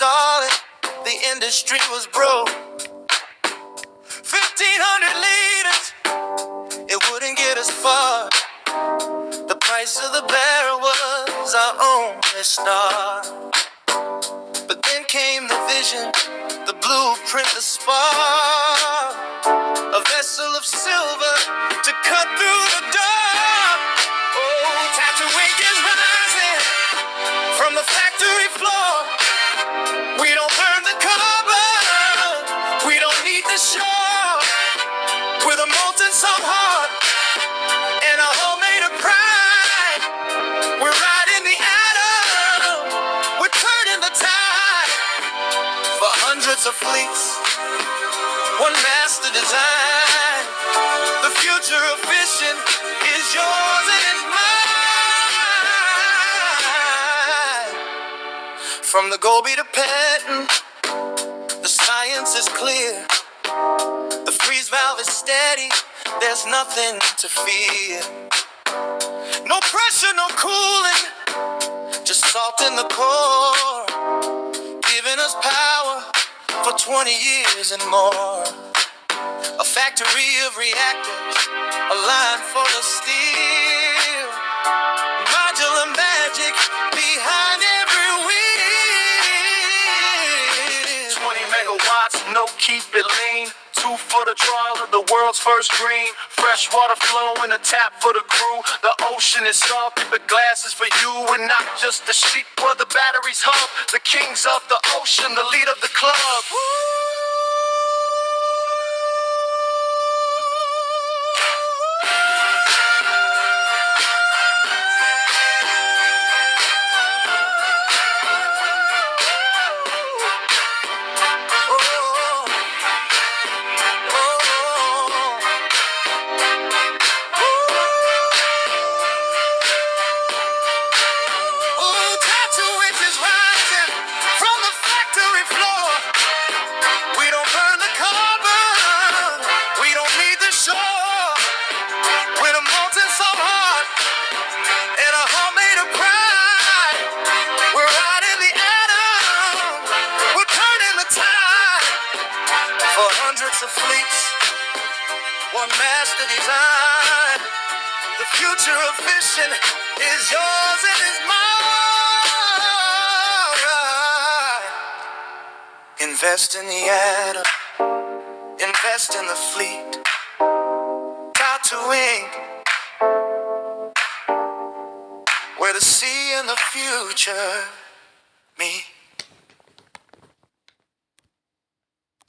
install it, the industry was broke. 1,500 liters, it wouldn't get us far. The price of the barrel was our only star. But then came the vision, the blueprint, the spark. A vessel of silver to cut through the dark. Oh, Tatu Inc is rising from the factory floor. We don't burn the carbon, we don't need the shore. With a molten salt heart and a homemade of pride, we're riding the atom, we're turning the tide. For hundreds of fleets, one master design. The future of fishing is yours and is mine. From the Gobi to Petten, the science is clear. The freeze valve is steady, there's nothing to fear. No pressure, no cooling, just salt in the core, giving us power for 20 years and more. A factory of reactors, a line full of steel, modular magic behind every wheel. 20 megawatts, no keep it lean. 2 for the trial of the world's first green. Fresh water flow in a tap for the crew. The ocean is soft, the glass is for you and not just the sheep or the battery's hub. The kings of the ocean, the lead of the club. Of fleets, one master design. The future of fishing is yours and is mine. Invest in the atom, invest in the fleet. Tatu Inc, where the sea and the future meet.